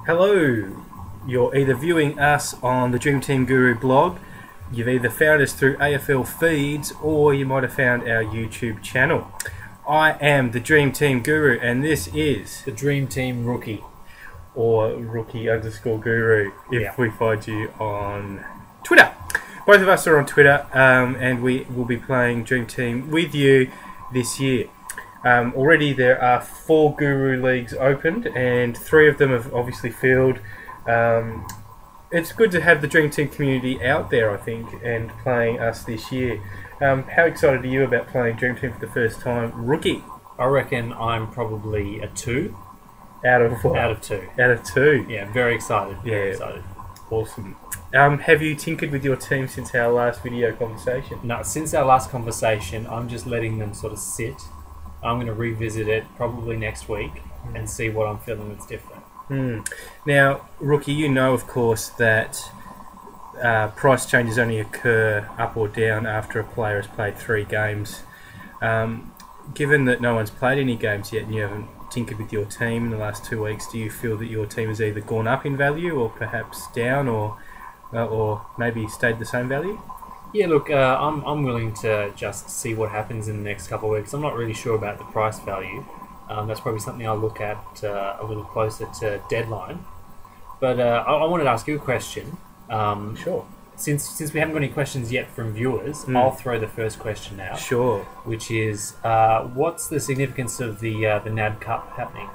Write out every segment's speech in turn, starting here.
Hello, you're either viewing us on the Dreamteam Guru blog, you've either found us through AFL feeds, or you might have found our YouTube channel. I am the Dreamteam Guru and this is the Dreamteam Rookie. Or Rookie_Guru if we find you on Twitter. Both of us are on Twitter and we will be playing Dreamteam with you this year. Already there are 4 Guru Leagues opened and 3 of them have obviously filled. It's good to have the Dreamteam community out there, I think, and playing us this year. How excited are you about playing Dreamteam for the first time, Rookie? I reckon I'm probably a 2. Out of what? Out of 2. Out of 2? Yeah, very excited. Very excited. Awesome. Have you tinkered with your team since our last video conversation? No, since our last conversation, I'm just letting them sort of sit. I'm going to revisit it probably next week and see what I'm feeling that's different. Now, Rookie, you know, of course, that price changes only occur up or down after a player has played 3 games. Given that no one's played any games yet and you haven't tinkered with your team in the last 2 weeks, do you feel that your team has either gone up in value or perhaps down, or maybe stayed the same value? Yeah, look, I'm willing to just see what happens in the next couple of weeks. I'm not really sure about the price value. That's probably something I'll look at a little closer to deadline. But I wanted to ask you a question. Sure. Since we haven't got any questions yet from viewers, I'll throw the first question out. Sure. Which is, what's the significance of the NAB Cup happening?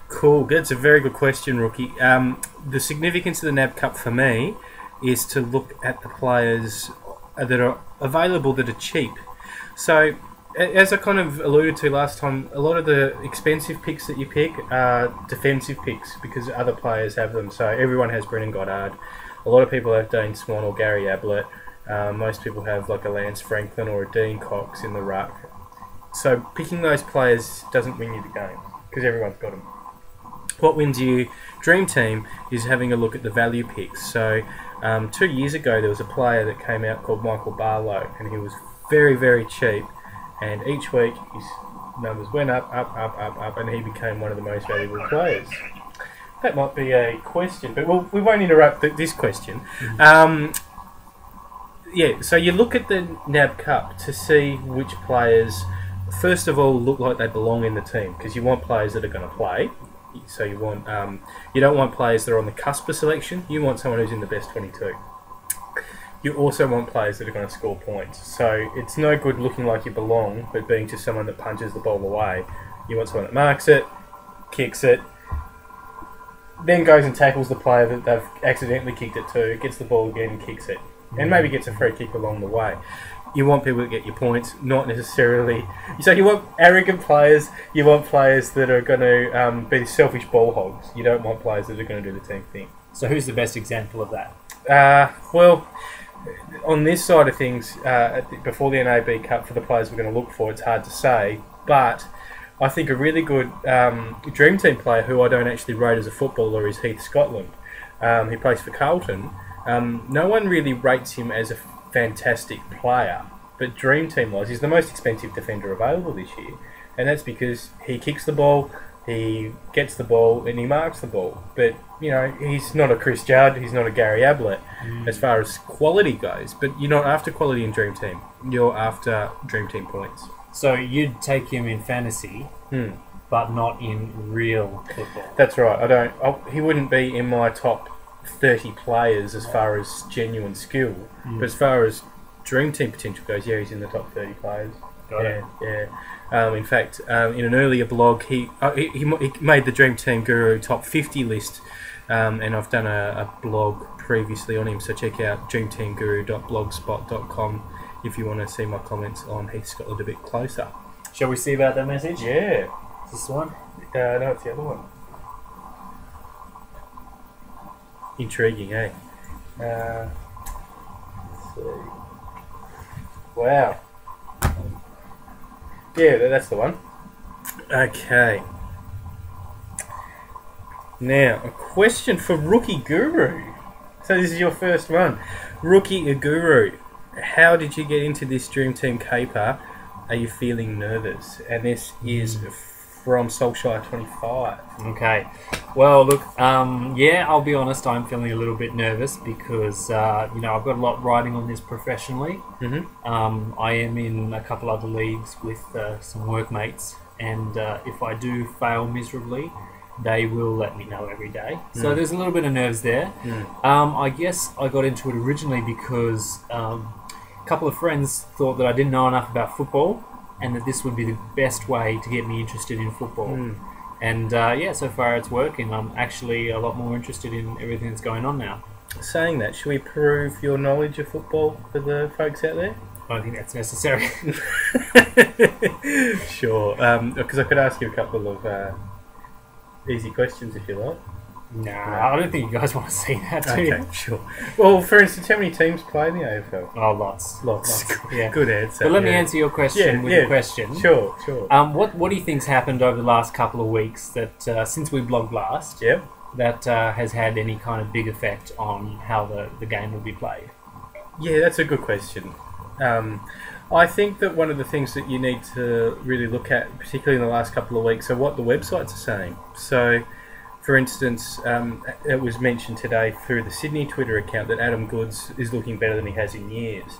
Cool. That's a very good question, Rookie. The significance of the NAB Cup for me is to look at the players that are available that are cheap. So, as I kind of alluded to last time, a lot of the expensive picks that you pick are defensive picks because other players have them. So everyone has Brennan Goddard. A lot of people have Dane Swan or Gary Ablett. Most people have like a Lance Franklin or a Dean Cox in the ruck. So picking those players doesn't win you the game because everyone's got them. What wins you Dream Team is having a look at the value picks. So 2 years ago there was a player that came out called Michael Barlow and he was very, very cheap, and each week his numbers went up, and he became one of the most valuable players. That might be a question, but we won't interrupt this question. Yeah, so you look at the NAB Cup to see which players, first of all, look like they belong in the team, because you want players that are going to play. So you want, you don't want players that are on the cusp of selection. You want someone who's in the best 22. You also want players that are going to score points. So it's no good looking like you belong, but being just someone that punches the ball away. You want someone that marks it, kicks it, then goes and tackles the player that they've accidentally kicked it to, gets the ball again and kicks it, and maybe gets a free kick along the way. You want people that get your points, not necessarily... So you want arrogant players, you want players that are going to be selfish ball hogs. You don't want players that are going to do the team thing. So who's the best example of that? Well, on this side of things, before the NAB Cup, for the players we're going to look for, it's hard to say, but I think a really good Dream Team player who I don't actually rate as a footballer is Heath Scotland. He plays for Carlton. No one really rates him as a fantastic player, but Dream Team wise, he's the most expensive defender available this year, and that's because he kicks the ball, he gets the ball, and he marks the ball. But you know, he's not a Chris Judd, he's not a Gary Ablett as far as quality goes. But you're not after quality in Dream Team; you're after Dream Team points. So you'd take him in fantasy, but not in real football. That's right. He wouldn't be in my top 30 players as far as genuine skill, but as far as Dream Team potential goes, yeah, he's in the top 30 players. Got it. Yeah. In fact, in an earlier blog, he made the Dream Team Guru top 50 list, and I've done a blog previously on him. So check out dreamteamguru.blogspot.com if you want to see my comments on Heath Scotland a bit closer. Shall we see about that message? Yeah. Is this one? No, it's the other one. Intriguing, eh? Let's see. Wow. Yeah, that's the one. Okay. Now, a question for Rookie Guru. So this is your first one. Rookie Guru, how did you get into this Dream Team caper? Are you feeling nervous? And this is from Soulshire25. Okay. Well, look, yeah, I'll be honest, I'm feeling a little bit nervous because, I've got a lot riding on this professionally. I am in a couple other leagues with some workmates, and if I do fail miserably, they will let me know every day. So there's a little bit of nerves there. I guess I got into it originally because a couple of friends thought that I didn't know enough about football and that this would be the best way to get me interested in football. And so far it's working. I'm actually a lot more interested in everything that's going on now. Saying that, should we prove your knowledge of football for the folks out there? I don't think that's necessary. Sure, because I could ask you a couple of easy questions if you like. Nah, I don't think you guys want to see that, do you? Okay, sure. Well, for instance, how many teams play in the AFL? Oh, lots. Yeah. Good answer. But let me answer your question with a question. Sure. What do you think's happened over the last couple of weeks that since we blogged last? Yep. That has had any kind of big effect on how the game will be played? Yeah, that's a good question. I think that one of the things that you need to really look at, particularly in the last couple of weeks, are what the websites are saying. So, for instance, it was mentioned today through the Sydney Twitter account that Adam Goods is looking better than he has in years.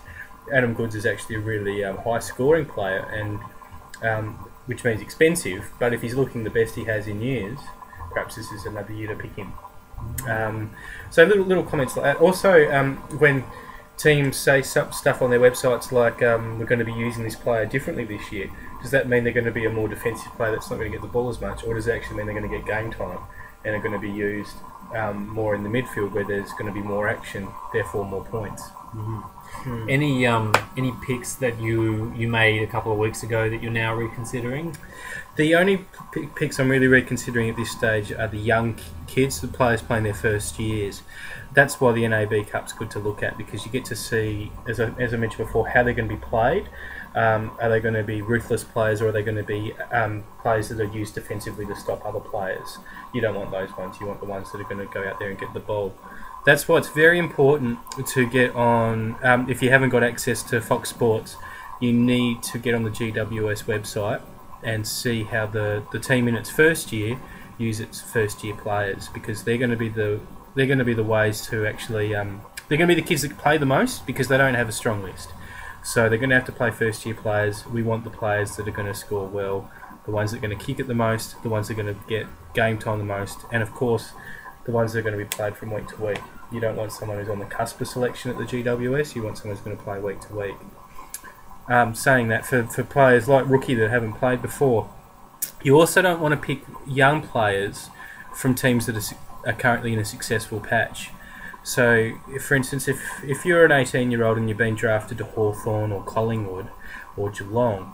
Adam Goods is actually a really high-scoring player, and which means expensive. But if he's looking the best he has in years, perhaps this is another year to pick him. So little comments like that. Also, when teams say some stuff on their websites like we're going to be using this player differently this year, does that mean they're going to be a more defensive player that's not going to get the ball as much, or does it actually mean they're going to get game time and are going to be used more in the midfield where there's going to be more action, therefore more points? Any picks that you made a couple of weeks ago that you're now reconsidering? The only picks I'm really reconsidering at this stage are the young kids, the players playing their first years. That's why the NAB Cup's good to look at, because you get to see, as I mentioned before, how they're going to be played. Are they going to be ruthless players, or are they going to be players that are used defensively to stop other players? You don't want those ones. You want the ones that are going to go out there and get the ball. That's why it's very important to get on, if you haven't got access to Fox Sports, you need to get on the GWS website and see how the team in its first year use its first year players, because they're going to be the ways to actually they're going to be the kids that play the most, because they don't have a strong list. So they're going to have to play first year players. We want the players that are going to score well, the ones that are going to kick it the most, the ones that are going to get game time the most, and of course the ones that are going to be played from week to week. You don't want someone who's on the cusp of selection at the GWS, you want someone who's going to play week to week. Saying that, for players like Rookie that haven't played before, you also don't want to pick young players from teams that are currently in a successful patch. So, for instance, if you're an 18-year-old and you've been drafted to Hawthorn or Collingwood or Geelong,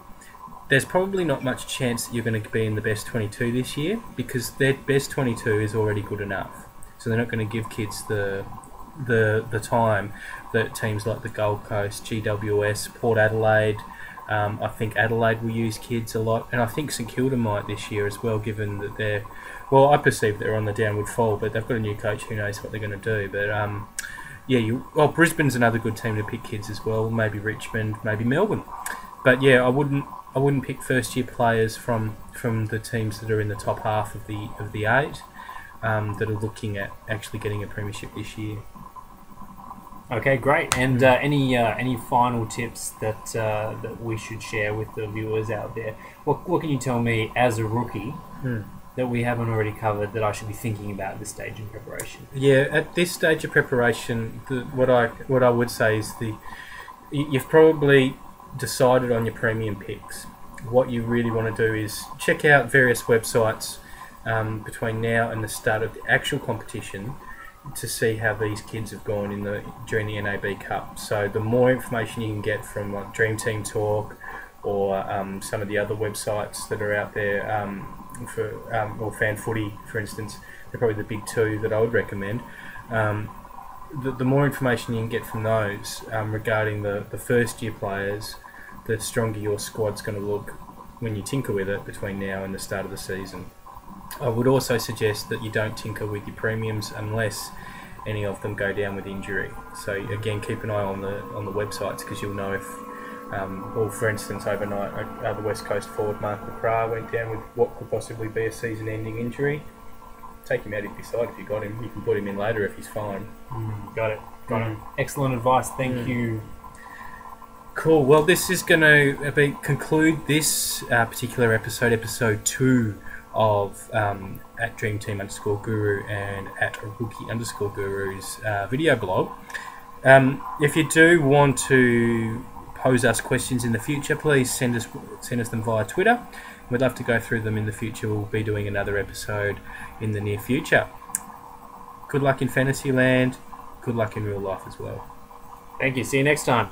there's probably not much chance that you're going to be in the best 22 this year, because their best 22 is already good enough. So they're not going to give kids the time that teams like the Gold Coast, GWS, Port Adelaide, I think Adelaide will use kids a lot, and I think St Kilda might this year as well, given that I perceive they're on the downward fall, but they've got a new coach, who knows what they're going to do. But Brisbane's another good team to pick kids as well, maybe Richmond, maybe Melbourne. But yeah, I wouldn't pick first year players from the teams that are in the top half of the 8 that are looking at actually getting a premiership this year. Okay, great. And any final tips that we should share with the viewers out there? What can you tell me as a rookie that we haven't already covered that I should be thinking about at this stage in preparation? Yeah, at this stage of preparation, what I would say is you've probably decided on your premium picks. What you really want to do is check out various websites between now and the start of the actual competition to see how these kids have gone during the NAB Cup. So the more information you can get from like Dreamteam Talk or some of the other websites that are out there, or Fan Footy, for instance, they're probably the big two that I would recommend. The more information you can get from those regarding the first year players, the stronger your squad's going to look when you tinker with it between now and the start of the season. I would also suggest that you don't tinker with your premiums unless any of them go down with injury. So again, keep an eye on the websites, because you'll know if Or, for instance, overnight, the West Coast forward Mark McGrath went down with what could possibly be a season-ending injury. Take him out if you decide. If you got him, you can put him in later if he's fine. Got it. Excellent advice. Thank you. Cool. Well, this is going to conclude this particular episode 2 of at Dreamteam_Guru and at Rookie_Guru's video blog. If you do want to pose us questions in the future, please send us them via Twitter. We'd love to go through them in the future. We'll be doing another episode in the near future. Good luck in Fantasyland. Good luck in real life as well. Thank you. See you next time.